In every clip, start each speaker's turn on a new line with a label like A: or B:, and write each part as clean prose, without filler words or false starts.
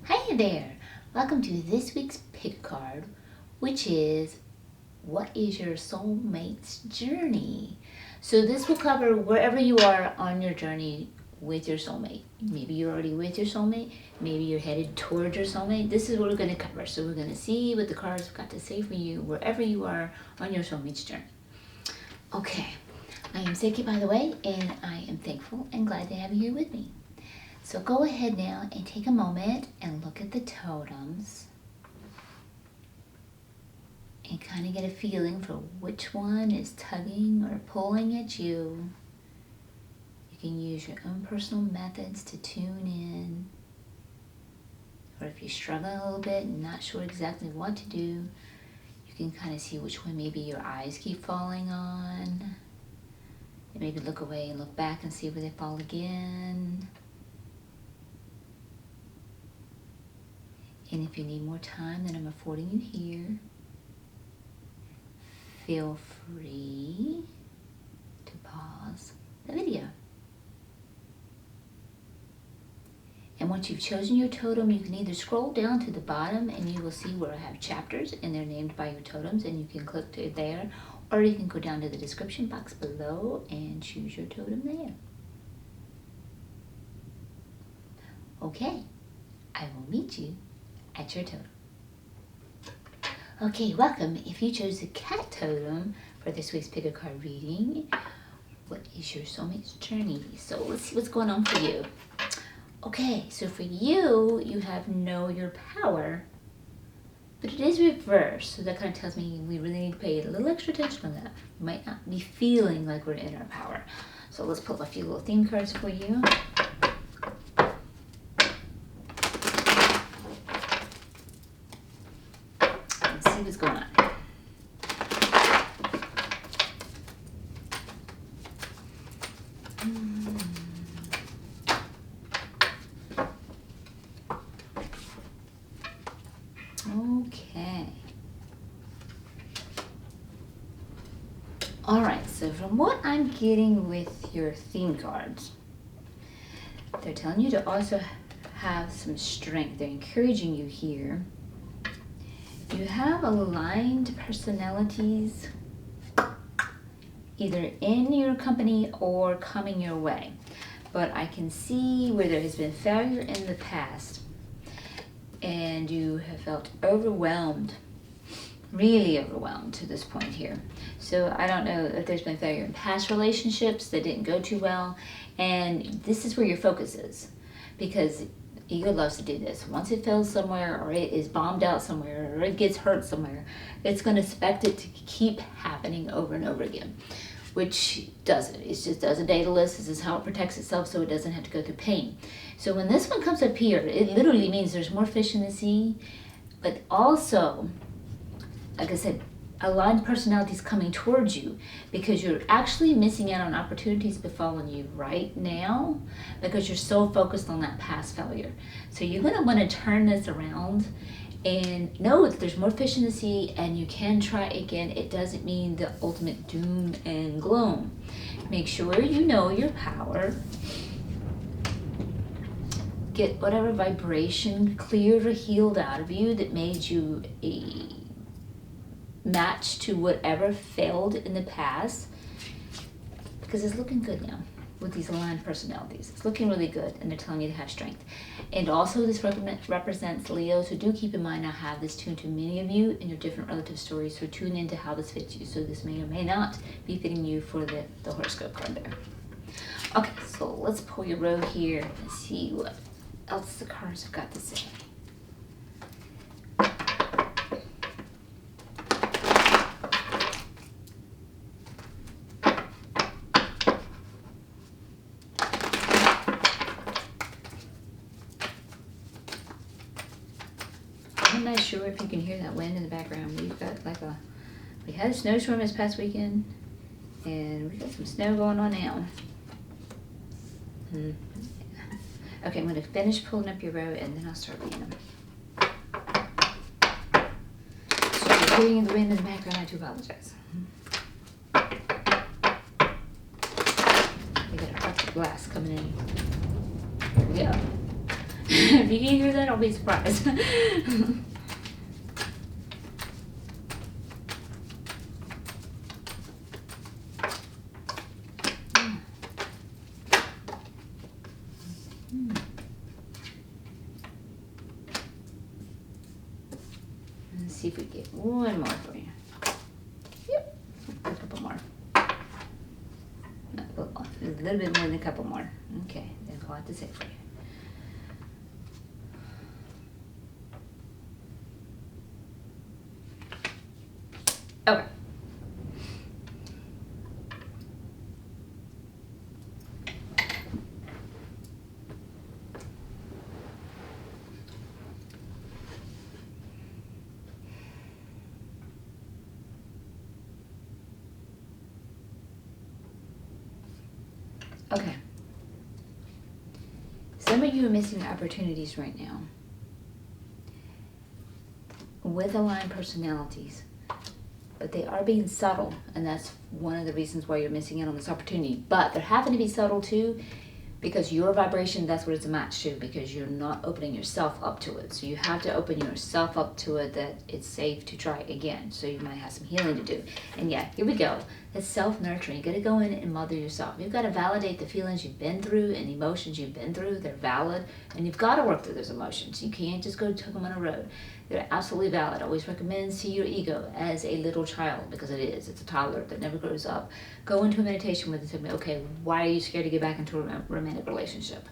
A: Hi there! Welcome to this week's pick card, which is what is your soulmate's journey? So this will cover wherever you are on your journey with your soulmate. Maybe you're already with your soulmate, maybe you're headed towards your soulmate. This is what we're going to cover. So we're going to see what the cards have got to say for you wherever you are on your soulmate's journey. Okay, I am Seqkat, by the way, and I am thankful and glad to have you here with me. So go ahead now and take a moment and look at the totems and kind of get a feeling for which one is tugging or pulling at you. You can use your own personal methods to tune in. Or if you're struggling a little bit and not sure exactly what to do, you can kind of see which one maybe your eyes keep falling on. And maybe look away and look back and see where they fall again. And if you need more time than I'm affording you here, feel free to pause the video. And once you've chosen your totem, you can either scroll down to the bottom and you will see where I have chapters and they're named by your totems and you can click to there, or you can go down to the description box below and choose your totem there. Okay, I will meet you at your totem. Okay, welcome. If you chose the cat totem for this week's PickACard reading, what is your soulmate's journey? So let's see what's going on for you. Okay, so for you, you have know your power, but it is reversed. So that kind of tells me we really need to pay a little extra attention on that. We might not be feeling like we're in our power. So let's pull a few little theme cards for you. What's going on? Okay. All right, so from what I'm getting with your theme cards, they're telling you to also have some strength. They're encouraging you here. You have aligned personalities either in your company or coming your way. But I can see where there has been failure in the past and you have felt overwhelmed, really overwhelmed to this point here. So I don't know if there's been failure in past relationships that didn't go too well, and this is where your focus is, because ego loves to do this. Once it fails somewhere, or it is bombed out somewhere, or it gets hurt somewhere, it's going to expect it to keep happening over and over again, which doesn't. It just does a data list. This is how it protects itself so it doesn't have to go through pain. So when this one comes up here, it literally means there's more fish in the sea, but also, like I said, aligned personalities coming towards you, because you're actually missing out on opportunities befalling you right now because you're so focused on that past failure. So you're going to want to turn this around and know that there's more fish in the sea and you can try again. It doesn't mean the ultimate doom and gloom. Make sure you know your power. Get whatever vibration cleared or healed out of you that made you a match to whatever failed in the past, because it's looking good now with these aligned personalities. It's looking really good, and they're telling you to have strength. And also this represents Leos, so do keep in mind I have this tuned to many of you in your different relative stories, so tune into how this fits you. So this may or may not be fitting you for the horoscope card there. Okay, so let's pull your row here and see what else the cards have got to say. I'm not sure if you can hear that wind in the background. We've got we had a snowstorm this past weekend, and we've got some snow going on now. Okay, I'm going to finish pulling up your row, and then I'll start reading them. So if you're hearing the wind in the background, I do apologize. We got a perfect blast coming in. Here we go. If you can hear that, I'll be surprised. Let's see if we get one more for you. Yep, a couple more. No, a little bit more than a couple more. Okay, that's all I have to say for you. Okay. Okay. Some of you are missing opportunities right now with aligned personalities, but they are being subtle, and that's one of the reasons why you're missing out on this opportunity. But they're having to be subtle too, because your vibration, that's what it's a match to, because you're not opening yourself up to it. So you have to open yourself up to it, that it's safe to try again. So you might have some healing to do. And yeah, here we go. It's self-nurturing. You got to go in and mother yourself. You've got to validate the feelings you've been through and emotions you've been through. They're valid, and you've got to work through those emotions. You can't just go took them on a road. They're absolutely valid. I always recommend see your ego as a little child, because it is. It's a toddler that never grows up. Go into a meditation with it. Tell me, okay, why are you scared to get back into a romantic relationship?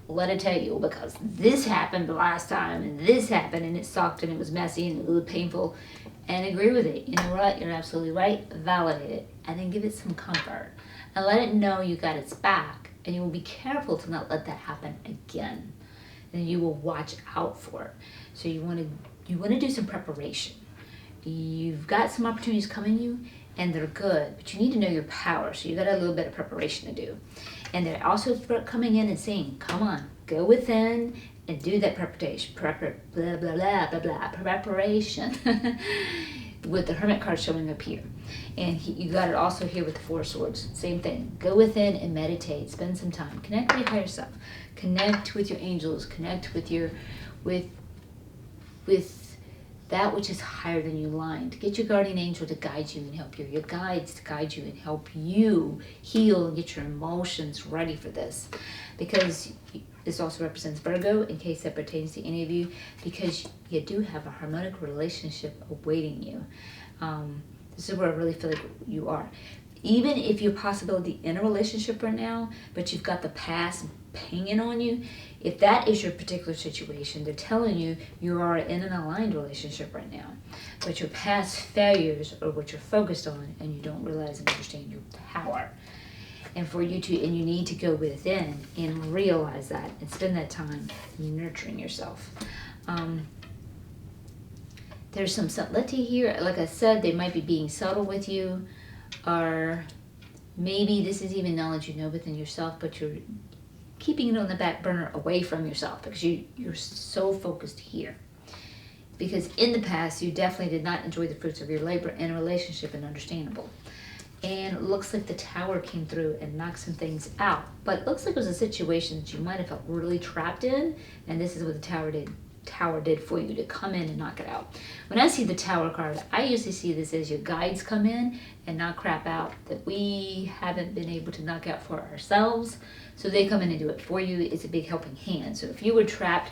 A: Let it tell you, because this happened the last time, and this happened, and it sucked, and it was messy, and it was painful, and agree with it. You know what? You're absolutely right. Validate it, and then give it some comfort, and let it know you got its back, and you will be careful to not let that happen again, and you will watch out for it. So you want to do some preparation. You've got some opportunities coming you, and they're good, but you need to know your power. So you got a little bit of preparation to do. And they're also coming in and saying, come on, go within and do that preparation, preparation with the Hermit card showing up here. And you got it also here with the Four of Swords. Same thing. Go within and meditate. Spend some time. Connect with your higher self. Connect with your angels. Connect with your, with that which is higher than you aligned. Get your guardian angel to guide you and help you. Your guides to guide you and help you heal and get your emotions ready for this. Because this also represents Virgo, in case that pertains to any of you, because you do have a harmonic relationship awaiting you. This is where I really feel like you are. Even if you're possibility in a relationship right now, but you've got the past pinging on you, if that is your particular situation, they're telling you you are in an aligned relationship right now, but your past failures are what you're focused on, and you don't realize and understand your power. And for you to, and you need to go within and realize that and spend that time nurturing yourself. There's some subtlety here. Like I said, they might be being subtle with you, or maybe this is even knowledge you know within yourself, but you're keeping it on the back burner away from yourself, because you're so focused here. Because in the past, you definitely did not enjoy the fruits of your labor in a relationship, and understandable. And it looks like the Tower came through and knocked some things out. But it looks like it was a situation that you might have felt really trapped in, and this is what the Tower did for you, to come in and knock it out. When I see the Tower card, I usually see this as your guides come in and knock crap out that we haven't been able to knock out for ourselves. So they come in and do it for you. It's a big helping hand. So if you were trapped,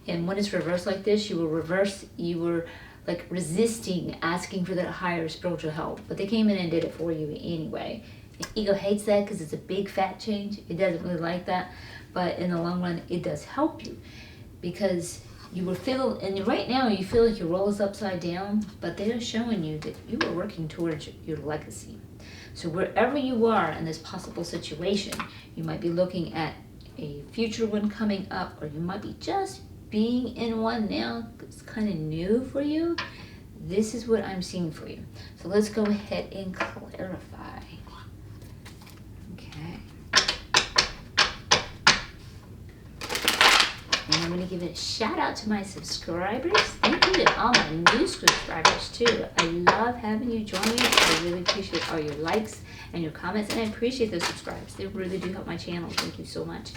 A: and when it's reversed like this, you were like resisting asking for that higher spiritual help, but they came in and did it for you anyway. The ego hates that because it's a big fat change. It doesn't really like that, but in the long run, it does help you, because you will feel, and right now you feel like your role is upside down, but they are showing you that you are working towards your legacy. So wherever you are in this possible situation, you might be looking at a future one coming up, or you might be just being in one now. It's kind of new for you. This is what I'm seeing for you. So let's go ahead and clarify. Okay. And I'm going to give it a shout out to my subscribers. Thank you to all my new subscribers too. I love having you join me. I really appreciate all your likes and your comments, and I appreciate those subscribes. They really do help my channel. Thank you so much.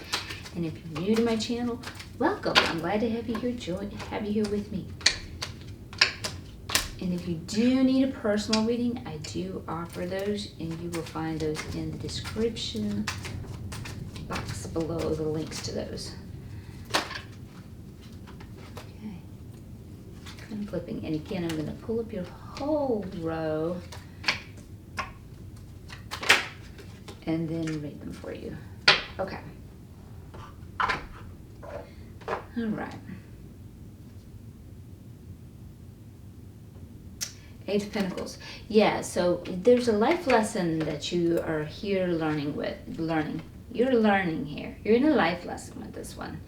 A: And if you're new to my channel, welcome. I'm glad to have you here with me. And if you do need a personal reading, I do offer those, and you will find those in the description box below, the links to those. Okay. I'm flipping, and again, I'm going to pull up your whole row and then read them for you. Okay. All right. Eight of Pentacles. Yeah, so there's a life lesson that you are here learning. You're learning here. You're in a life lesson with this one.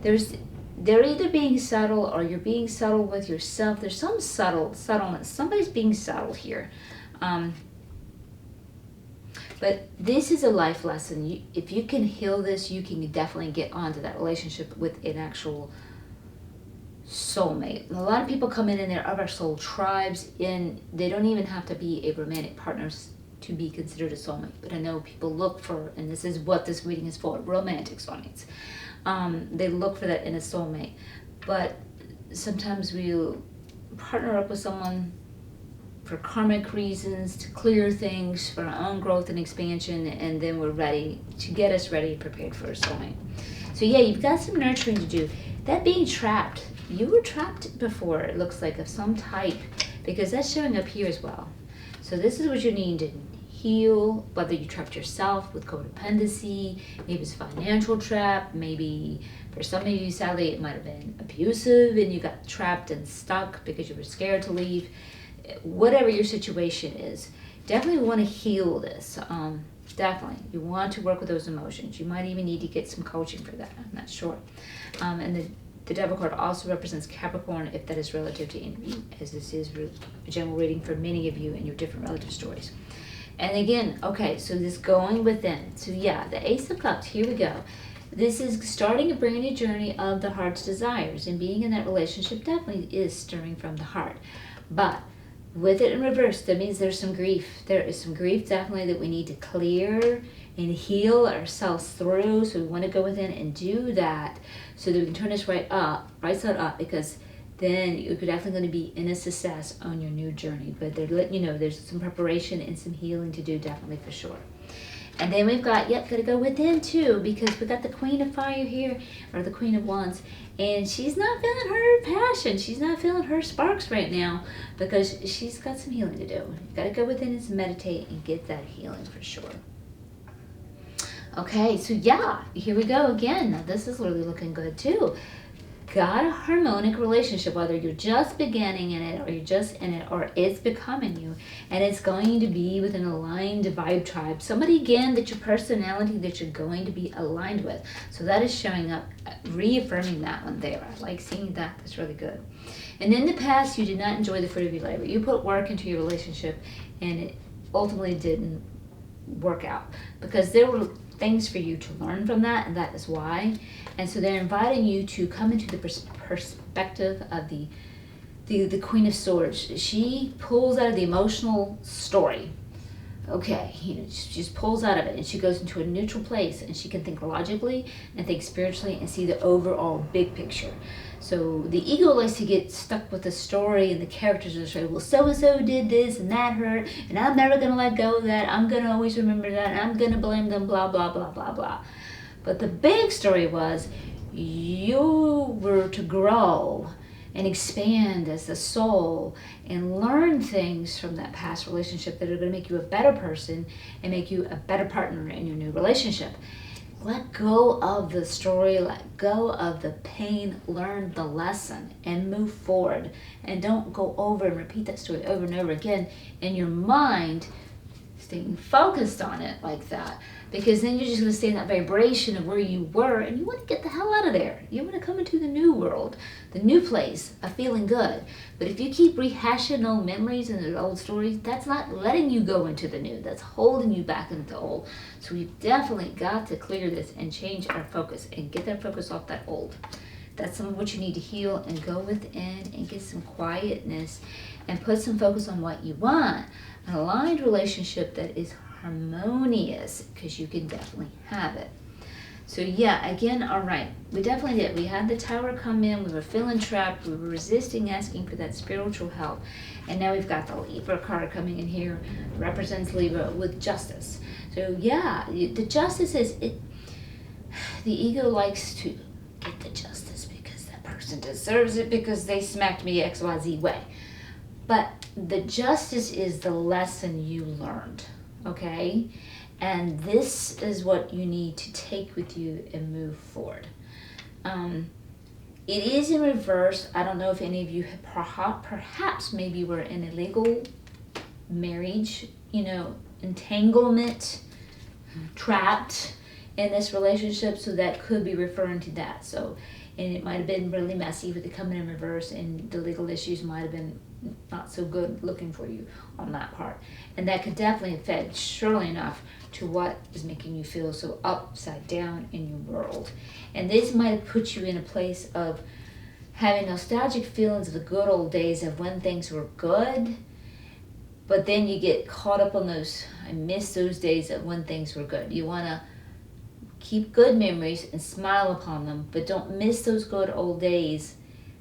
A: They're either being subtle or you're being subtle with yourself. There's some subtleness. Somebody's being subtle here. But this is a life lesson. If you can heal this, you can definitely get onto that relationship with an actual soulmate. And a lot of people come in and they're of our soul tribes, and they don't even have to be a romantic partner to be considered a soulmate. But I know people look for, and this is what this reading is for, romantic soulmates. They look for that in a soulmate. But sometimes we'll partner up with someone for karmic reasons, to clear things for our own growth and expansion, and then we're ready to get us ready and prepared for a soulmate. So yeah, you've got some nurturing to do. That being trapped, you were trapped before, it looks like, of some type, because that's showing up here as well. So this is what you need to heal, whether you trapped yourself with codependency, maybe it's a financial trap, maybe for some of you, sadly, it might have been abusive and you got trapped and stuck because you were scared to leave. Whatever your situation is, definitely want to heal this. Definitely, you want to work with those emotions. You might even need to get some coaching for that. I'm not sure. And the Devil card also represents Capricorn, if that is relative to envy, as this is a general reading for many of you and your different relative stories. And again, okay, so this going within. So yeah, the Ace of Cups, here we go. This is starting a brand new journey of the heart's desires, and being in that relationship definitely is stirring from the heart. But with it in reverse, that means there's some grief. There is some grief definitely that we need to clear and heal ourselves through. So we want to go within and do that so that we can turn this right side up, because then you're definitely going to be in a success on your new journey. But they're letting you know there's some preparation and some healing to do, definitely, for sure. And then we've got, got to go within too, because we got the Queen of Fire here, or the Queen of Wands, and she's not feeling her passion. She's not feeling her sparks right now, because she's got some healing to do. You've got to go within and meditate and get that healing for sure. Okay, so yeah, here we go again. Now this is really looking good too. Got a harmonic relationship, whether you're just beginning in it or you're just in it or it's becoming you, and it's going to be with an aligned vibe tribe. Somebody, again, that your personality that you're going to be aligned with. So that is showing up, reaffirming that one there. I like seeing that. That's really good. And in the past, you did not enjoy the fruit of your labor. You put work into your relationship and it ultimately didn't work out, because there were things for you to learn from that, and that is why. And so they're inviting you to come into the perspective of the Queen of Swords. She pulls out of the emotional story. Okay, she just pulls out of it, and she goes into a neutral place, and she can think logically and think spiritually and see the overall big picture. So the ego likes to get stuck with the story and the characters of the story. Well, so-and-so did this and that hurt, and I'm never going to let go of that. I'm going to always remember that, and I'm going to blame them, blah, blah, blah, blah, blah. But the big story was you were to grow and expand as the soul and learn things from that past relationship that are going to make you a better person and make you a better partner in your new relationship. Let go of the story, let go of the pain, learn the lesson, and move forward. And don't go over and repeat that story over and over again in your mind, staying focused on it like that. Because then you're just going to stay in that vibration of where you were, and you want to get the hell out of there. You want to come into the new world, the new place of feeling good. But if you keep rehashing old memories and the old stories, that's not letting you go into the new. That's holding you back into the old. So we've definitely got to clear this and change our focus and get that focus off that old. That's some of what you need to heal and go within and get some quietness and put some focus on what you want. An aligned relationship that is harmonious, because you can definitely have it. So yeah, again, all right, we definitely did. We had the Tower come in, we were feeling trapped, we were resisting asking for that spiritual help. And now we've got the Libra card coming in here, represents Libra with justice. So yeah, the justice is, the ego likes to get the justice because that person deserves it because they smacked me XYZ way. But the justice is the lesson you learned, okay? And this is what you need to take with you and move forward. It is in reverse. I don't know if any of you have perhaps maybe were in a legal marriage, entanglement, trapped in this relationship. So that could be referring to that. So, and it might have been really messy with it coming in reverse, and the legal issues might have been not so good looking for you on that part. And that could definitely affect, surely enough, to what is making you feel so upside down in your world. And this might have put you in a place of having nostalgic feelings of the good old days of when things were good, but then you get caught up on those, I miss those days of when things were good. You want to keep good memories and smile upon them, but don't miss those good old days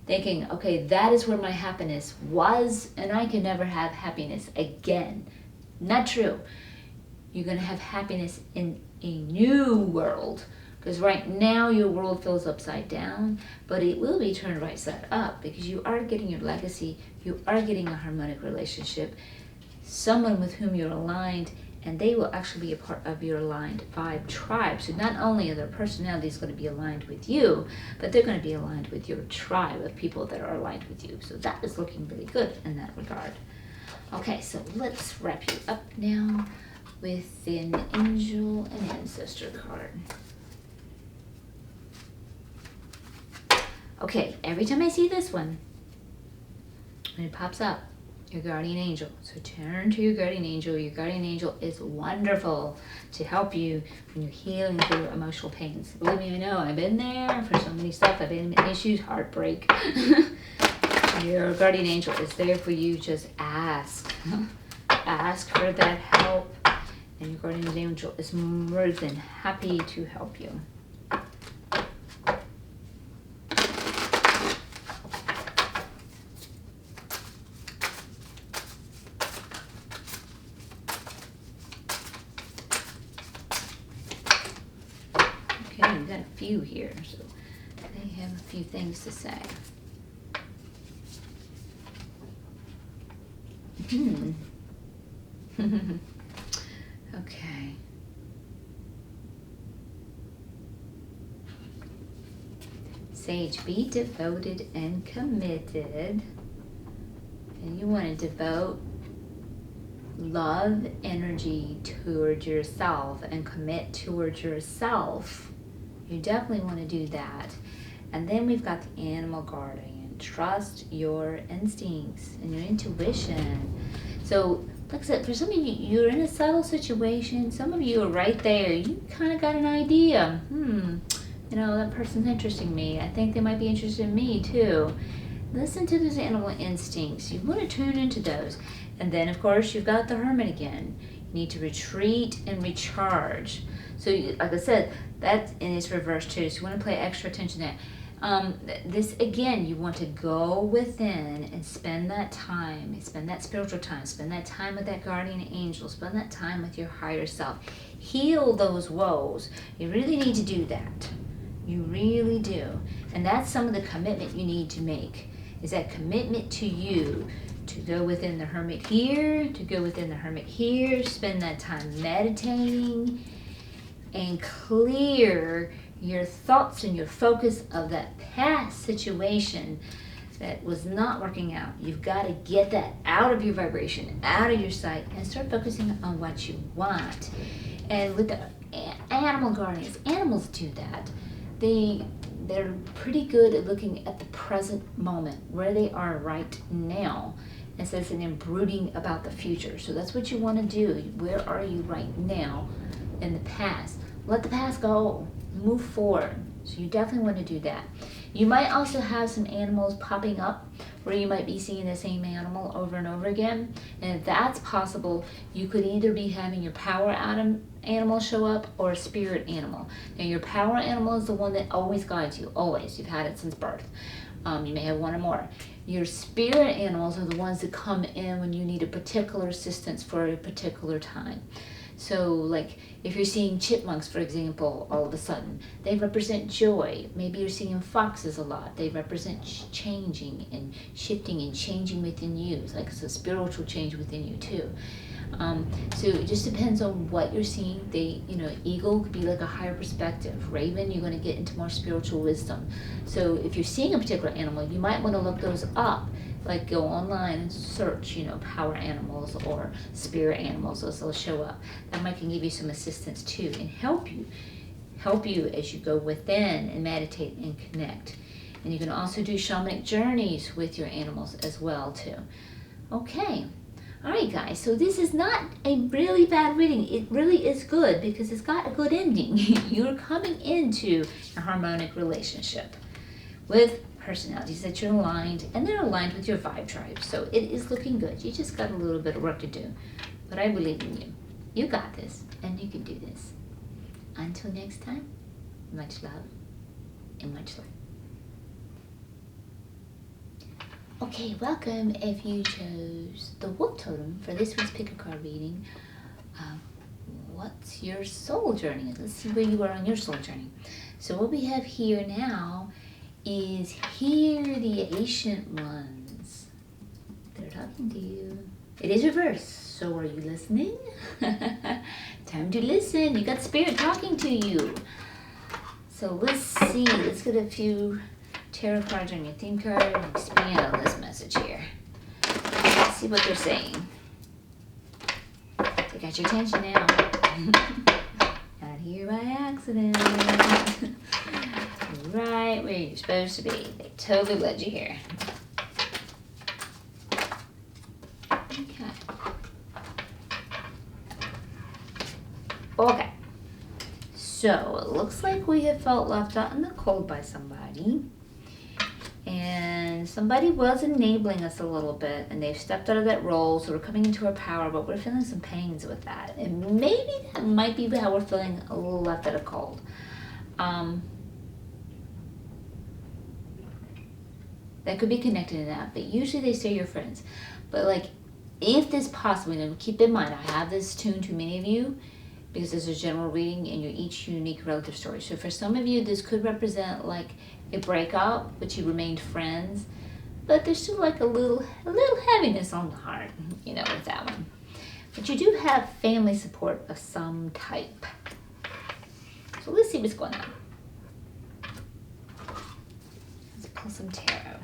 A: thinking, okay, that is where my happiness was, and I can never have happiness again. Not true. You're going to have happiness in a new world, because right now your world feels upside down, but it will be turned right side up, because you are getting your legacy, you are getting a harmonic relationship, someone with whom you're aligned, and they will actually be a part of your aligned vibe tribe. So not only are their personalities going to be aligned with you, but they're going to be aligned with your tribe of people that are aligned with you. So that is looking really good in that regard. Okay, so let's wrap you up now with an angel and ancestor card. Okay, every time I see this one, when it pops up, your guardian angel. So turn to your guardian angel. Your guardian angel is wonderful to help you when you're healing through emotional pains. Believe me, I know. I've been there for so many stuff. I've been in issues, heartbreak. Your guardian angel is there for you. Just ask. Ask for that help. And your guardian angel is more than happy to help you. Okay, we've got a few here, so they have a few things to say. Okay. Sage, be devoted and committed. And you want to devote love energy towards yourself and commit towards yourself. You definitely want to do that. And then we've got the animal guardian. Trust your instincts and your intuition. So, like I said, for some of you, you're in a subtle situation. Some of you are right there. You kind of got an idea. That person's interesting me. I think they might be interested in me too. Listen to those animal instincts. You want to tune into those. And then, of course, you've got the hermit again. You need to retreat and recharge. So, like I said, that's in its reverse too. So you want to pay extra attention to that. This again, you want to go within and spend that time, spend that spiritual time, spend that time with that guardian angel, spend that time with your higher self. Heal those woes. You really need to do that. You really do. And that's some of the commitment you need to make, is that commitment to you to go within the hermit here, to go within the hermit here, spend that time meditating and clear your thoughts and your focus of that past situation that was not working out. You've got to get that out of your vibration, out of your sight, and start focusing on what you want. And with the animal guardians, animals do that. They're pretty good at looking at the present moment, where they are right now, instead of brooding about the future. So that's what you want to do. Where are you right now in the past? Let the past go. Move forward. So you definitely want to do that. You might also have some animals popping up where you might be seeing the same animal over and over again. And if that's possible, you could either be having your power animal show up or a spirit animal. Now your power animal is the one that always guides you, always. You've had it since birth. You may have one or more. Your spirit animals are the ones that come in when you need a particular assistance for a particular time. So like if you're seeing chipmunks, for example, all of a sudden, they represent joy. Maybe you're seeing foxes a lot. They represent changing and shifting and changing within you. It's like it's a spiritual change within you too. So it just depends on what you're seeing. Eagle could be like a higher perspective. Raven, you're going to get into more spiritual wisdom. So if you're seeing a particular animal, you might want to look those up. Like go online and search, power animals or spirit animals, those will show up. That might can give you some assistance too and help you as you go within and meditate and connect. And you can also do shamanic journeys with your animals as well too. Okay. All right, guys, so this is not a really bad reading. It really is good because it's got a good ending. You're coming into a harmonic relationship with personalities that you're aligned, and they're aligned with your vibe tribe. So it is looking good. You just got a little bit of work to do, but I believe in you. You got this, and you can do this. Until next time, much love and much light. Okay, welcome if you chose the Wolf Totem for this week's Pick a Card reading. What's your soul journey? Let's see where you are on your soul journey. So what we have here now is hear the ancient ones. They're talking to you. It is reversed, so are you listening? Time to listen. You got spirit talking to you. So let's see. Let's get a few tarot cards on your theme card and expand on this message here. Let's see what they're saying. They got your attention now. Not here by accident. Right where you're supposed to be. They totally led you here. Okay. So it looks like we have felt left out in the cold by somebody. And somebody was enabling us a little bit, and they've stepped out of that role, so we're coming into our power, but we're feeling some pains with that. And maybe that might be how we're feeling a little left out of cold. That could be connected to that, but usually they stay your friends. But like, if this possible, keep in mind, I have this tuned to many of you because this is a general reading and you're each unique relative story. So for some of you, this could represent like a breakup, but you remained friends, but there's still like a little heaviness on the heart, with that one. But you do have family support of some type. So let's see what's going on. Let's pull some tarot.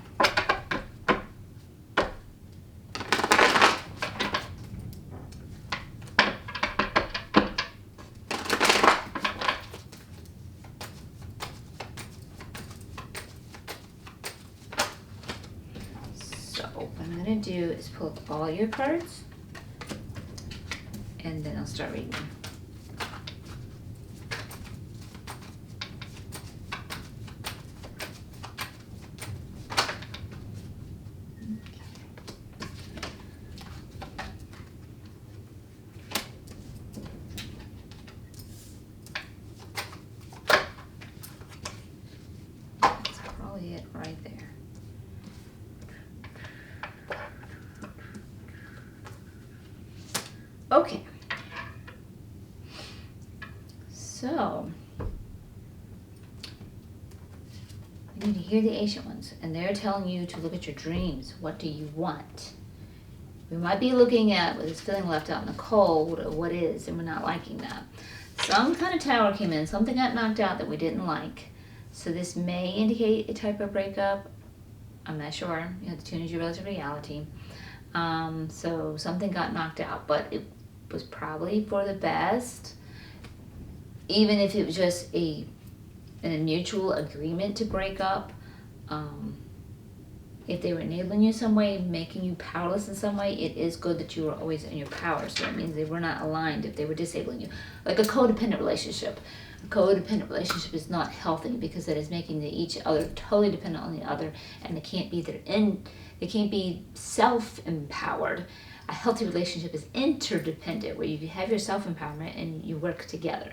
A: Do is pull up all your cards and then I'll start reading. That's probably it right there. Okay, so you need to hear the ancient ones, and they're telling you to look at your dreams. What do you want? We might be looking at what is feeling left out in the cold, or what is, and we're not liking that. Some kind of tower came in, something got knocked out that we didn't like. So this may indicate a type of breakup. I'm not sure. You have to tune into your relative reality. So something got knocked out, but it was probably for the best, even if it was just a mutual agreement to break up. If they were enabling you some way, making you powerless in some way, it is good that you were always in your power. So that means they were not aligned if they were disabling you. Like a codependent relationship. A codependent relationship is not healthy because it is making each other totally dependent on the other, and they can't be self-empowered. A healthy relationship is interdependent, where you have your self-empowerment and you work together.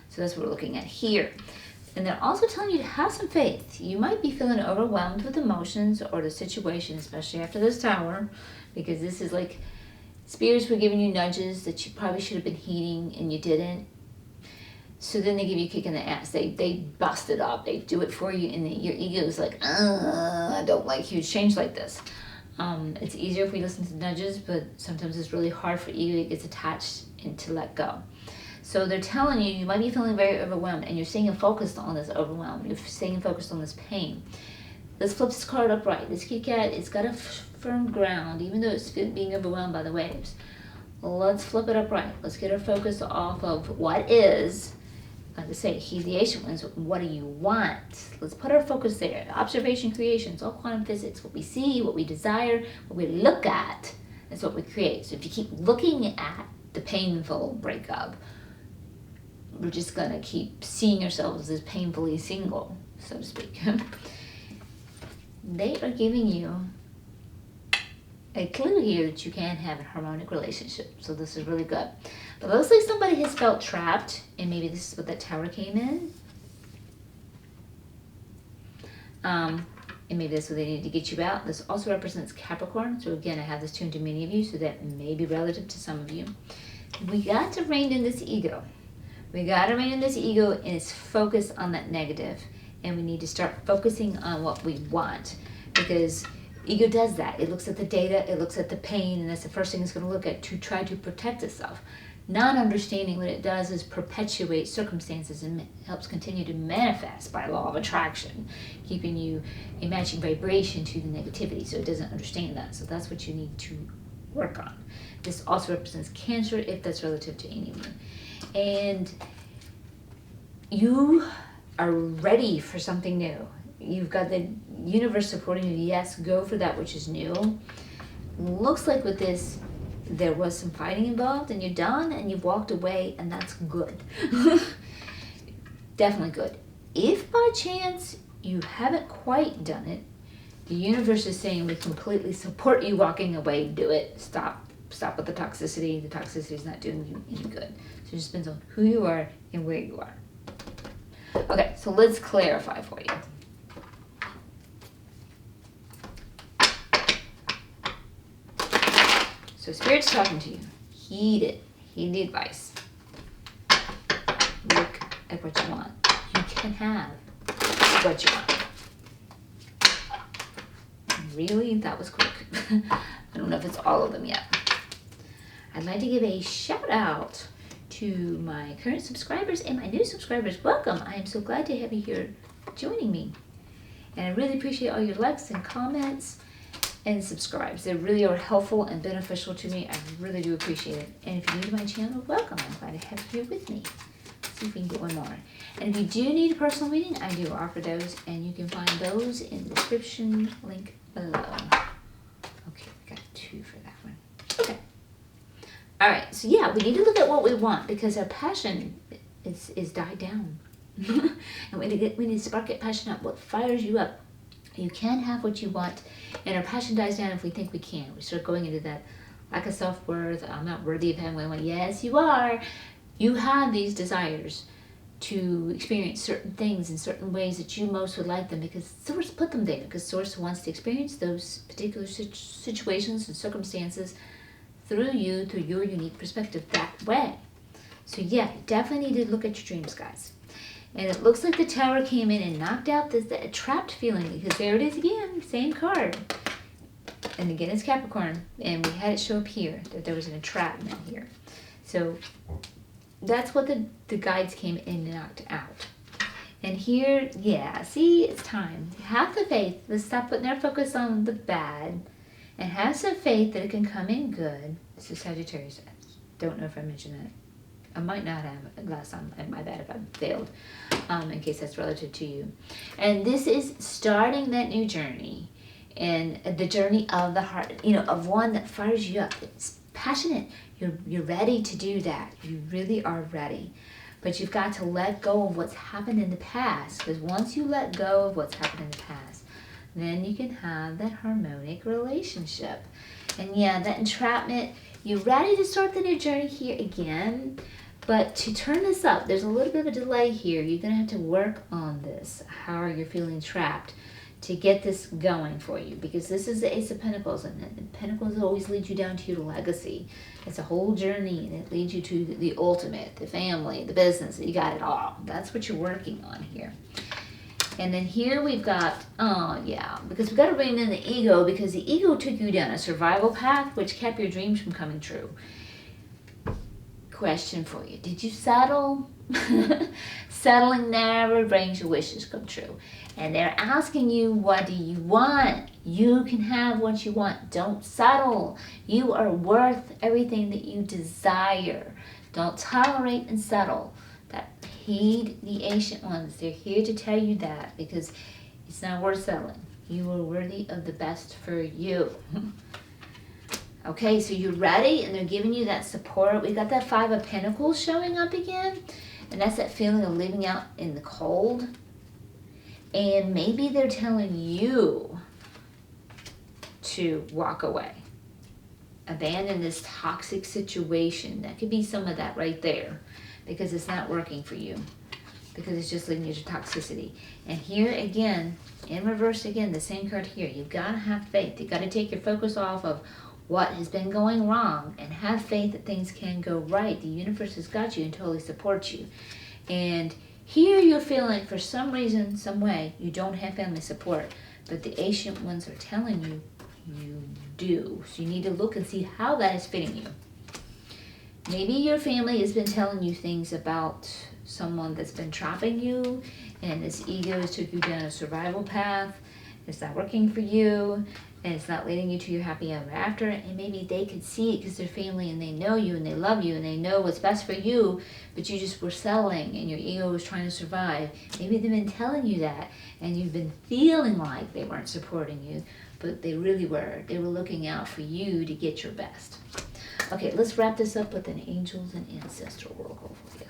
A: So that's what we're looking at here. And they're also telling you to have some faith. You might be feeling overwhelmed with emotions or the situation, especially after this Tower, because this is like spirits were giving you nudges that you probably should have been heeding and you didn't. So then they give you a kick in the ass. They bust it up. They do it for you, and your ego is like, I don't like huge change like this. It's easier if we listen to nudges, but sometimes it's really hard for ego. It gets attached and to let go. So they're telling you, you might be feeling very overwhelmed, and you're staying focused on this overwhelm. You're staying focused on this pain. Let's flip this card upright. This Kit Kat, it's got a firm ground, even though it's being overwhelmed by the waves. Let's flip it upright. Let's get our focus off of what is. Like I say, heed the ancient ones. What do you want? Let's put our focus there. Observation, creation, it's all quantum physics. What we see, what we desire, what we look at, that's what we create. So if you keep looking at the painful breakup, we're just going to keep seeing ourselves as painfully single, so to speak. They are giving you a clue here that you can have a harmonic relationship. So this is really good. But it looks like somebody has felt trapped, and maybe this is what that Tower came in. And maybe that's what they needed to get you out. This also represents Capricorn. So again, I have this tuned to many of you, so that may be relative to some of you. We got to rein in this ego. We got to rein in this ego, and it's focused on that negative. And we need to start focusing on what we want, because ego does that. It looks at the data, it looks at the pain, and that's the first thing it's going to look at to try to protect itself. Not understanding what it does is perpetuate circumstances and helps continue to manifest by law of attraction, keeping you a matching vibration to the negativity. So it doesn't understand that. So that's what you need to work on. This also represents Cancer, if that's relative to any of you. And you are ready for something new. You've got the universe supporting you. Yes, go for that which is new. Looks like with this, there was some fighting involved, and you're done, and you've walked away, and that's good. Definitely good. If by chance you haven't quite done it, the universe is saying we completely support you walking away. Do it. Stop with the toxicity. The toxicity is not doing you any good. So it just depends on who you are and where you are. Okay, so let's clarify for you. So Spirit's talking to you. Heed it. Heed the advice. Look at what you want. You can have what you want. Really? That was quick. I don't know if it's all of them yet. I'd like to give a shout out to my current subscribers and my new subscribers. Welcome. I am so glad to have you here joining me. And I really appreciate all your likes and comments and subscribes. They really are helpful and beneficial to me. I really do appreciate it. And if you're new to my channel, welcome. I'm glad to have you here with me. Let's see if we can get one more. And if you do need a personal reading, I do offer those, and you can find those in the description link below. Okay, we got 2 for that one. Okay. All right, so yeah, we need to look at what we want, because our passion is died down. And we need to spark that passion up. What fires you up? You can have what you want, and our passion dies down if we think we can. We start going into that lack of self-worth. I'm not worthy of having one. Yes, you are. You have these desires to experience certain things in certain ways that you most would like them, because Source put them there, because Source wants to experience those particular situations and circumstances through you, through your unique perspective that way. So yeah, you definitely need to look at your dreams, guys. And it looks like the Tower came in and knocked out this trapped feeling, because there it is again, same card. And again, it's Capricorn, and we had it show up here, that there was an entrapment here. So that's what the guides came in and knocked out. And here, yeah, see, it's time. Have the faith. Let's stop putting our focus on the bad, and have some faith that it can come in good. This is Sagittarius. I don't know if I mentioned that. I might not have last time. My bad if I failed, in case that's relative to you. And this is starting that new journey, and the journey of the heart, of one that fires you up. It's passionate. You're ready to do that. You really are ready. But you've got to let go of what's happened in the past, because once you let go of what's happened in the past, then you can have that harmonic relationship. And yeah, that entrapment, you're ready to start the new journey here again. But to turn this up, there's a little bit of a delay here. You're going to have to work on this, how you're feeling trapped, to get this going for you. Because this is the Ace of Pentacles, and Pentacles always lead you down to your legacy. It's a whole journey, and it leads you to the ultimate, the family, the business. You got it all. That's what you're working on here. And then here we've got, oh yeah, because we've got to bring in the ego, because the ego took you down a survival path, which kept your dreams from coming true. Question for you. Did you settle? Settling never brings your wishes come true. And they're asking you, what do you want? You can have what you want. Don't settle. You are worth everything that you desire. Don't tolerate and settle. Heed the ancient ones. They're here to tell you that, because it's not worth settling. You are worthy of the best for you. Okay, so you're ready, and they're giving you that support. We got that Five of Pentacles showing up again, and that's that feeling of living out in the cold. And maybe they're telling you to walk away. Abandon this toxic situation. That could be some of that right there, because it's not working for you, because it's just leading you to toxicity. And here again, in reverse again, the same card here. You've got to have faith. You've got to take your focus off of what has been going wrong and have faith that things can go right. The universe has got you and totally supports you. And here you're feeling, for some reason, some way, you don't have family support, but the ancient ones are telling you you do. So you need to look and see how that is fitting you. Maybe your family has been telling you things about someone that's been trapping you, and this ego took you down a survival path. It's not working for you, and it's not leading you to your happy ever after. And maybe they could see it because they're family and they know you and they love you and they know what's best for you, but you just were settling and your ego was trying to survive. Maybe they've been telling you that, and you've been feeling like they weren't supporting you, but they really were. They were looking out for you to get your best. Okay, let's wrap this up with an Angels and Ancestral Oracle for you.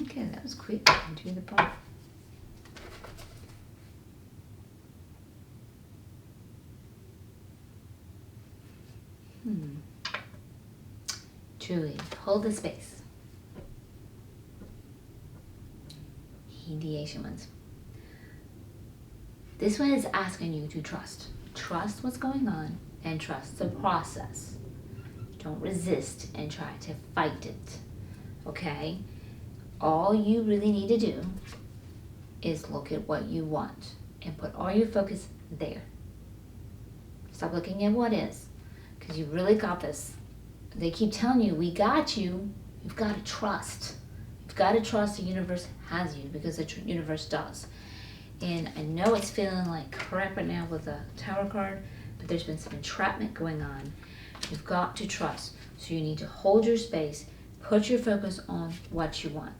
A: Okay, that was quick. Do the part. Truly, hold the space. Heed the ancient ones. This one is asking you to trust. Trust what's going on and trust the process. Don't resist and try to fight it. Okay? All you really need to do is look at what you want and put all your focus there. Stop looking at what is, because you really got this. They keep telling you, we got you. You've got to trust. You've got to trust the universe has you, because the universe does. And I know it's feeling like crap right now with the Tower card, but there's been some entrapment going on. You've got to trust. So you need to hold your space, put your focus on what you want.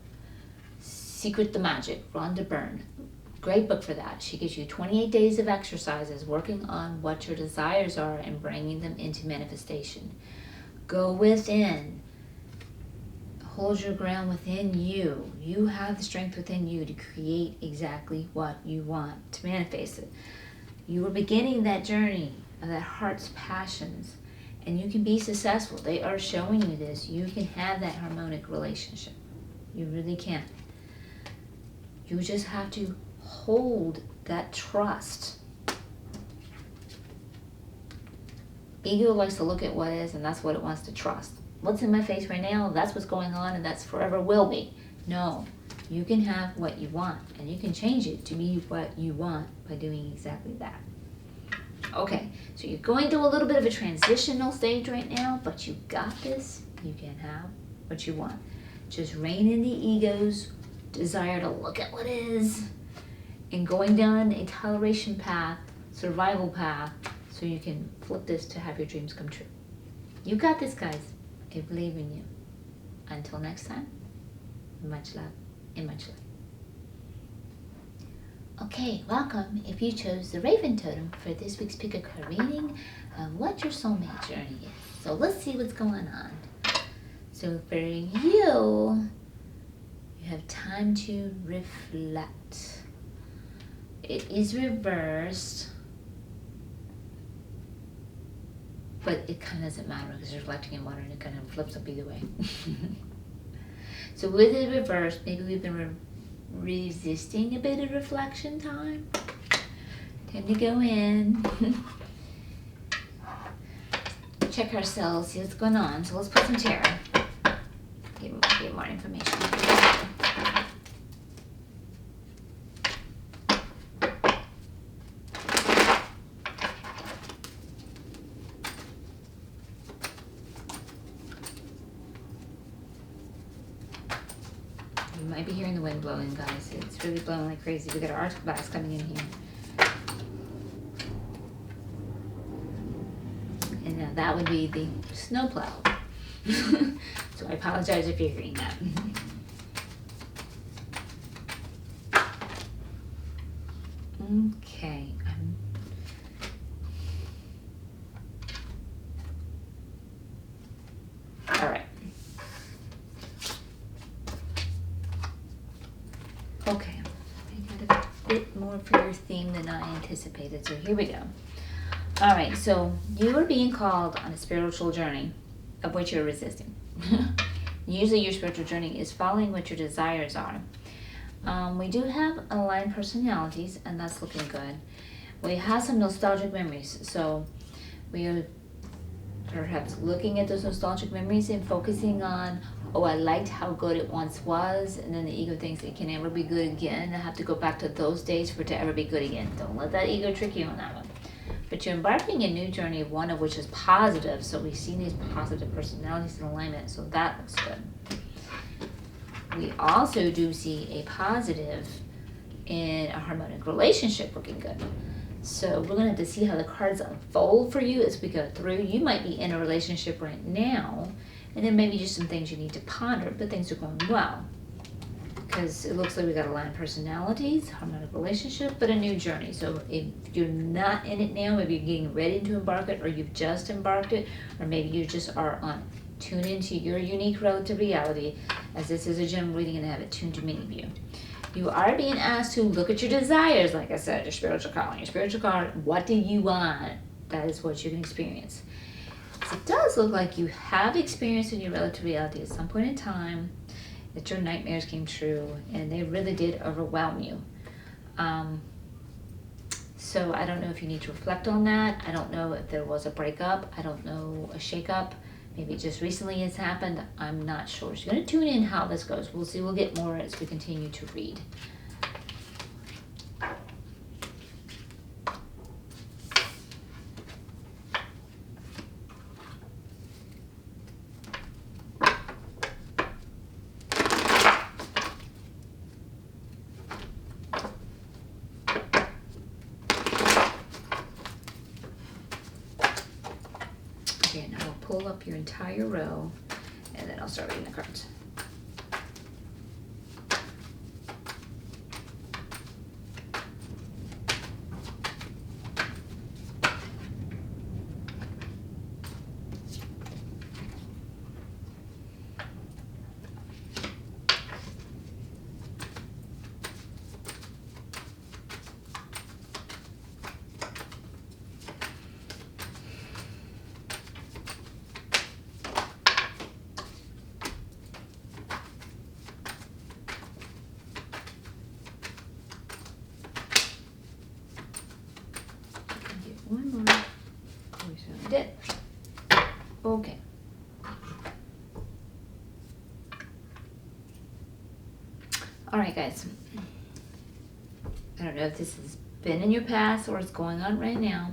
A: Secret the Magic, Rhonda Byrne. Great book for that. She gives you 28 days of exercises working on what your desires are and bringing them into manifestation. Go within. Hold your ground within you. You have the strength within you to create exactly what you want, to manifest it. You are beginning that journey of that heart's passions, and you can be successful. They are showing you this. You can have that harmonic relationship. You really can. You just have to hold that trust. Ego likes to look at what is, and that's what it wants to trust. What's in my face right now, that's what's going on, and that's forever will be. No, you can have what you want, and you can change it to be what you want by doing exactly that. Okay, so you're going through a little bit of a transitional stage right now, but you got this. You can have what you want. Just rein in the ego's desire to look at what is, and going down a toleration path, survival path, so you can flip this to have your dreams come true. You got this, guys. I believe in you. Until next time, much love and much light. Okay, welcome. If you chose the Raven Totem for this week's Pick a Card reading of what your soulmate journey is. So let's see what's going on. So for you have time to reflect. It is reversed, but it kind of doesn't matter because you're reflecting in water and it kind of flips up either way. So with it reversed, maybe we've been resisting a bit of reflection time. Time to go in. Check ourselves, see what's going on. So let's put some tarot. Get more information. You might be hearing the wind blowing, guys. It's really blowing like crazy. We got our arctic blast coming in here. And now that would be the snowplow. So I apologize if you're hearing that. Okay. All right. Okay. I got a bit more for your theme than I anticipated, so here we go. All right, so you are being called on a spiritual journey of which you're resisting. Usually your spiritual journey is following what your desires are. We do have aligned personalities, and that's looking good. We have some nostalgic memories, so we are perhaps looking at those nostalgic memories and focusing on, oh, I liked how good it once was, and then the ego thinks it can never be good again. I have to go back to those days for it to ever be good again. Don't let that ego trick you on that one. But you're embarking a new journey, one of which is positive. So we've seen these positive personalities in alignment, so that looks good. We also do see a positive in a harmonic relationship looking good. So we're going to have to see how the cards unfold for you as we go through. You might be in a relationship right now, and then maybe just some things you need to ponder, but things are going well. Because it looks like we got aligned personalities, harmonic relationship, but a new journey. So if you're not in it now, maybe you're getting ready to embark it, or you've just embarked it, or maybe you just are on tune into your unique relative reality, as this is a general reading and I have it tuned to many of you. You are being asked to look at your desires, like I said, your spiritual calling, your spiritual card. What do you want? That is what you can experience. So it does look like you have experienced in your relative reality at some point in time that your nightmares came true and they really did overwhelm you. So I don't know if you need to reflect on that. I don't know if there was a breakup. I don't know, a shakeup. Maybe just recently it's happened. I'm not sure. So you're going to tune in how this goes. We'll see. We'll get more as we continue to read. Okay, now we'll pull up your entire row and then I'll start reading the cards. One more. We did. Okay. All right, guys. I don't know if this has been in your past or it's going on right now,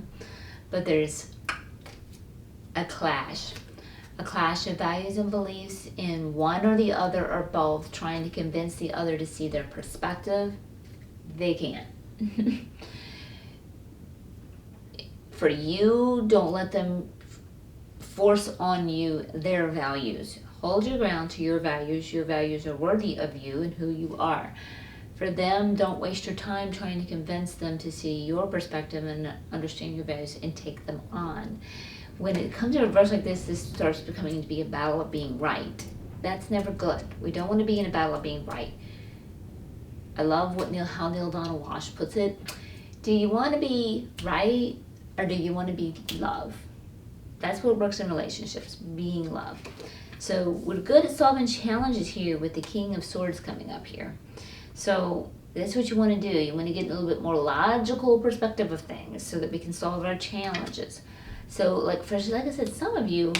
A: but there's a clash of values and beliefs in one or the other or both, trying to convince the other to see their perspective. They can't. For you, don't let them force on you their values. Hold your ground to your values. Your values are worthy of you and who you are. For them, don't waste your time trying to convince them to see your perspective and understand your values and take them on. When it comes to reverse like this starts becoming to be a battle of being right. That's never good. We don't want to be in a battle of being right. I love how Neil Donald Walsh puts it. Do you want to be right or do you want to be love? That's what works in relationships, being love. So we're good at solving challenges here with the King of Swords coming up here. So that's what you want to do. You want to get a little bit more logical perspective of things so that we can solve our challenges. So like I said, some of you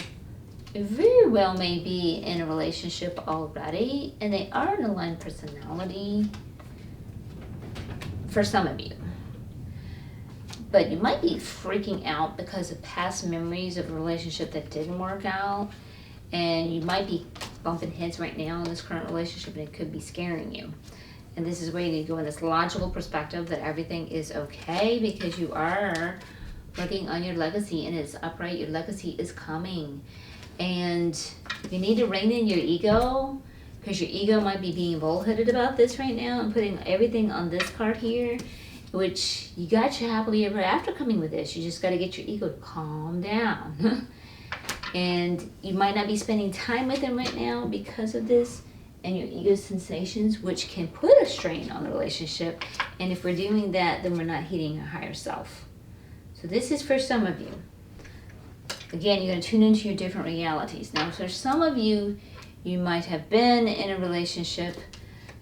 A: very well may be in a relationship already and they are an aligned personality for some of you. But you might be freaking out because of past memories of a relationship that didn't work out. And you might be bumping heads right now in this current relationship and it could be scaring you. And this is where you need to go in this logical perspective that everything is okay because you are working on your legacy and it's upright. Your legacy is coming. And you need to rein in your ego because your ego might be being bullheaded about this right now and putting everything on this card here, which you got your happily ever after coming with this. You just got to get your ego to calm down. And you might not be spending time with him right now because of this and your ego sensations, which can put a strain on the relationship. And if we're doing that, then we're not hitting our higher self. So this is for some of you. Again, you're going to tune into your different realities. Now, for some of you, you might have been in a relationship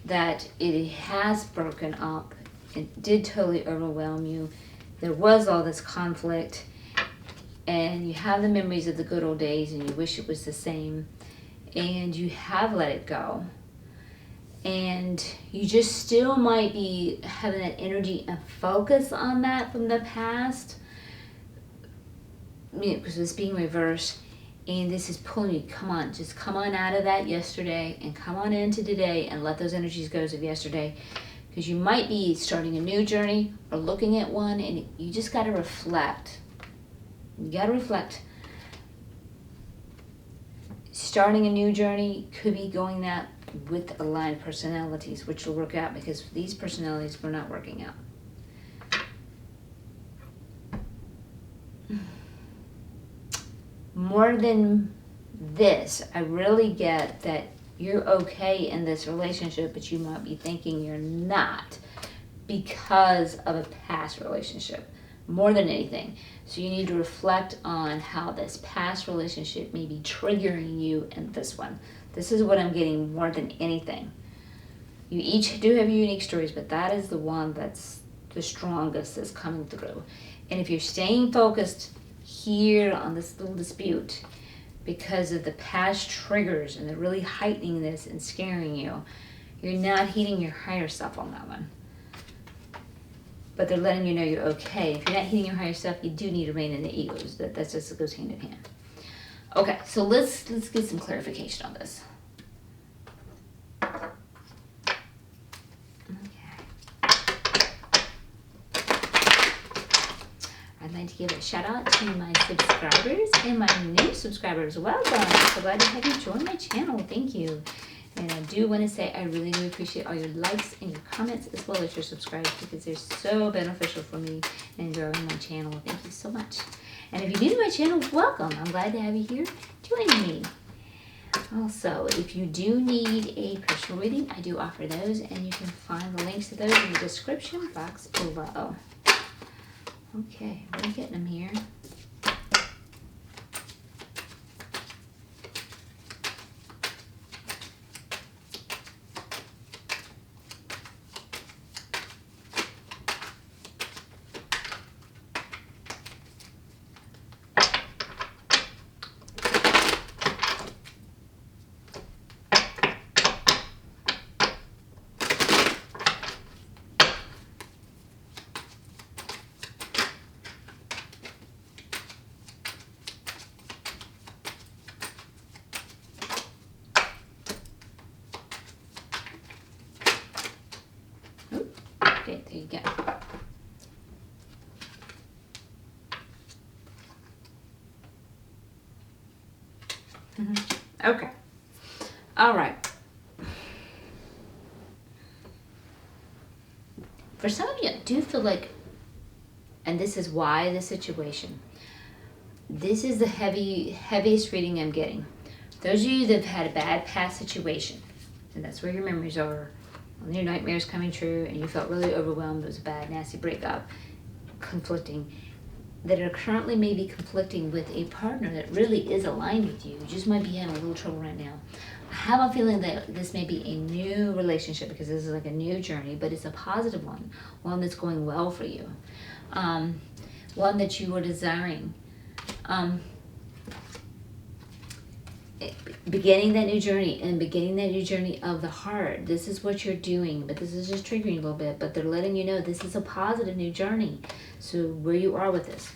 A: that it has broken up. It did totally overwhelm you. There was all this conflict. And you have the memories of the good old days and you wish it was the same. And you have let it go. And you just still might be having that energy and focus on that from the past. Because it's being reversed. And this is pulling you, come on, just come on out of that yesterday and come on into today and let those energies go of yesterday. Because you might be starting a new journey or looking at one and you just got to reflect. You got to reflect. Starting a new journey could be going that with aligned personalities, which will work out because these personalities were not working out. More than this, I really get that you're okay in this relationship, but you might be thinking you're not because of a past relationship. More than anything. So you need to reflect on how this past relationship may be triggering you in this one. This is what I'm getting more than anything. You each do have your unique stories, but that is the one that's the strongest that's coming through. And if you're staying focused here on this little dispute because of the past triggers and they're really heightening this and scaring you, you're not heating your higher self on that one. But they're letting you know you're okay. If you're not hitting your higher self, you do need to rein in the egos. That just goes hand in hand. Okay, so let's get some clarification on this. Okay. I'd like to give a shout out to my subscribers and my new subscribers. Welcome. I'm so glad to have you join my channel. Thank you. And I do want to say I really do appreciate all your likes and your comments as well as your subscribes because they're so beneficial for me in growing my channel. Thank you so much. And if you're new to my channel, welcome. I'm glad to have you here joining me. Also, if you do need a personal reading, I do offer those and you can find the links to those in the description box below. Okay, we're getting them here. Okay, there you go. Okay. All right. For some of you, I do feel like, and this is why the situation, this is the heaviest reading I'm getting. Those of you that have had a bad past situation, and that's where your memories are, when your nightmares coming true, and you felt really overwhelmed, it was a bad, nasty breakup, conflicting, that are currently maybe conflicting with a partner that really is aligned with you. You just might be having a little trouble right now. I have a feeling that this may be a new relationship, because this is like a new journey, but it's a positive one that's going well for you, one that you were desiring. Beginning that new journey, and beginning that new journey of the heart. This is what you're doing, but this is just triggering a little bit, but they're letting you know this is a positive new journey. So where you are with this.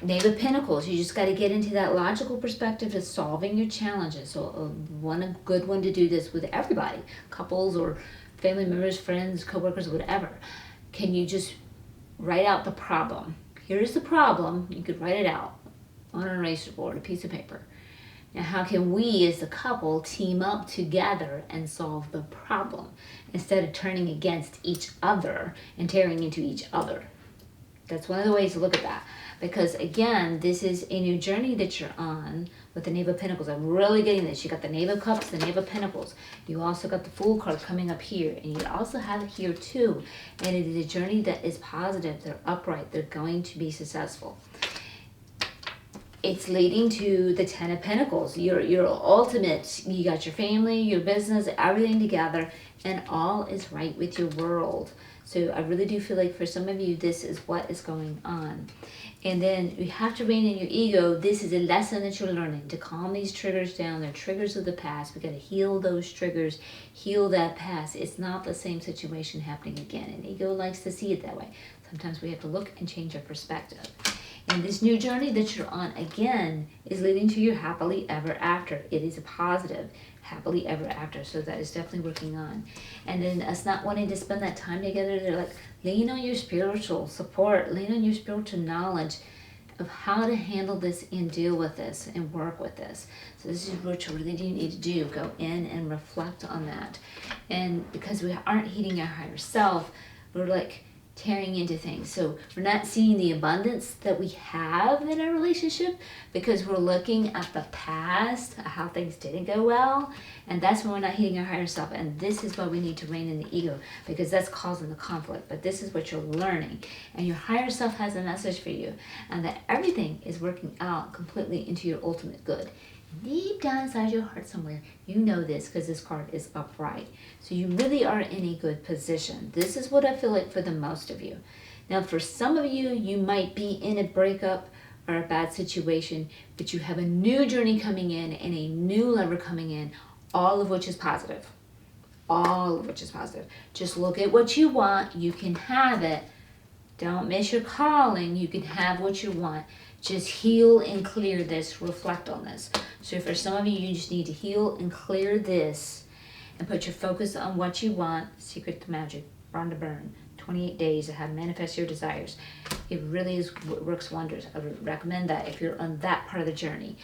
A: Knave of Pentacles, you just got to get into that logical perspective of solving your challenges. So a good one to do this with everybody, couples or family members, friends, co-workers, whatever. Can you just write out the problem? Here's the problem. You could write it out on an eraser board, a piece of paper. Now, how can we as a couple team up together and solve the problem instead of turning against each other and tearing into each other? That's one of the ways to look at that. Because again, this is a new journey that you're on with the Knave of Pentacles. I'm really getting this. You got the Knave of Cups, the Knave of Pentacles. You also got the Fool card coming up here. And you also have it here too. And it is a journey that is positive. They're upright. They're going to be successful. It's leading to the Ten of Pentacles. Your ultimate, you got your family, your business, everything together, and all is right with your world. So I really do feel like for some of you, this is what is going on. And then you have to rein in your ego. This is a lesson that you're learning to calm these triggers down. They're triggers of the past. We got to heal those triggers, heal that past. It's not the same situation happening again. And ego likes to see it that way. Sometimes we have to look and change our perspective. And this new journey that you're on, again, is leading to your happily ever after. It is a positive happily ever after. So that is definitely working on. And then us not wanting to spend that time together, they're like, lean on your spiritual support, lean on your spiritual knowledge of how to handle this and deal with this and work with this. So this is what you really need to do. Go in and reflect on that. And because we aren't healing our higher self, we're like tearing into things. So we're not seeing the abundance that we have in our relationship because we're looking at the past, how things didn't go well, and that's when we're not hitting our higher self. And this is why we need to rein in the ego, because that's causing the conflict. But this is what you're learning, and your higher self has a message for you, and that everything is working out completely into your ultimate good. Deep down inside your heart somewhere, you know this because this card is upright. So you really are in a good position. This is what I feel like for the most of you. Now, for some of you, you might be in a breakup or a bad situation, but you have a new journey coming in and a new lover coming in, all of which is positive. All of which is positive. Just look at what you want. You can have it. Don't miss your calling. You can have what you want. Just heal and clear this. Reflect on this. So for some of you, you just need to heal and clear this and put your focus on what you want. Secret to Magic, Rhonda Byrne, 28 days of how to manifest your desires. It really is, works wonders. I would recommend that if you're on that part of the journey.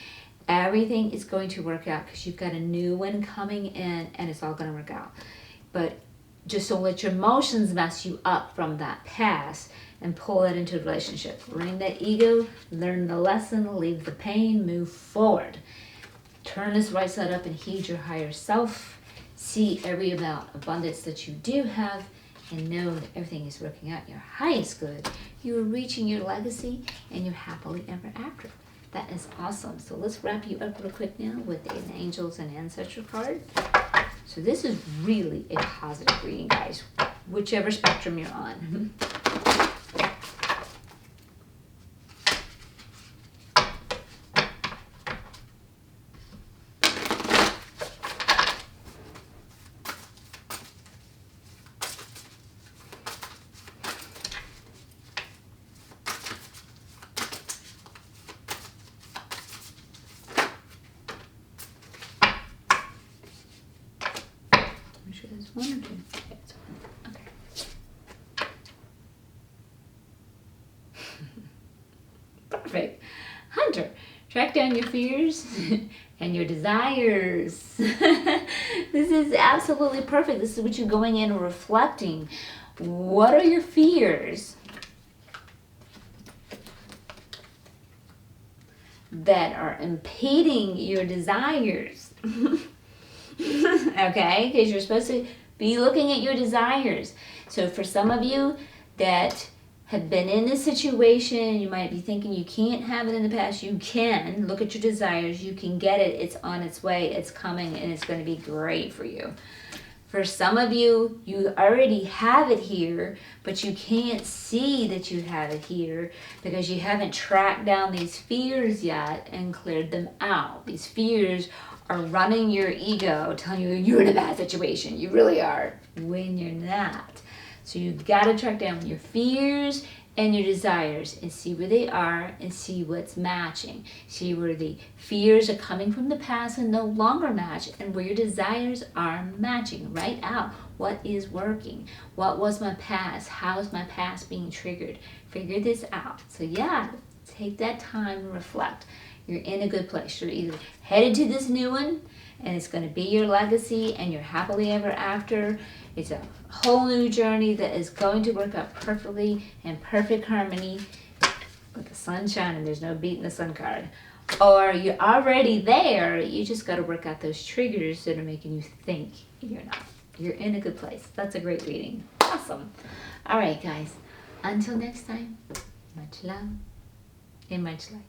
A: Everything is going to work out because you've got a new one coming in and it's all going to work out. But just don't let your emotions mess you up from that past and pull that into a relationship. Rein that ego, learn the lesson, leave the pain, move forward. Turn this right side up and heed your higher self. See every amount of abundance that you do have and know that everything is working out your highest good. You are reaching your legacy and you're happily ever after. That is awesome. So let's wrap you up real quick now with an Angels and Ancestral card. So this is really a positive reading, guys, whichever spectrum you're on. I'm sure there's one or two. Yeah, it's one. Okay. Track down your fears and your desires. This is absolutely perfect. This is what you're going in and reflecting. What are your fears that are impeding your desires? Okay, because you're supposed to be looking at your desires. So for some of you that have been in this situation, you might be thinking you can't have it in the past. You can. Look at your desires. You can get it. It's on its way. It's coming, and it's going to be great for you. For some of you, you already have it here, but you can't see that you have it here because you haven't tracked down these fears yet and cleared them out. These fears are running your ego, telling you you're in a bad situation. You really are, when you're not. So you've got to track down your fears and your desires and see where they are and see what's matching. See where the fears are coming from the past and no longer match, and where your desires are matching. Write out what is working. What was my past? How is my past being triggered? Figure this out. So yeah, take that time and reflect. You're in a good place. You're either headed to this new one and it's going to be your legacy and you're happily ever after. It's a whole new journey that is going to work out perfectly in perfect harmony with the sun shining. There's no beating the sun card. Or you're already there. You just got to work out those triggers that are making you think you're not. You're in a good place. That's a great reading. Awesome. All right, guys. Until next time, much love and much light.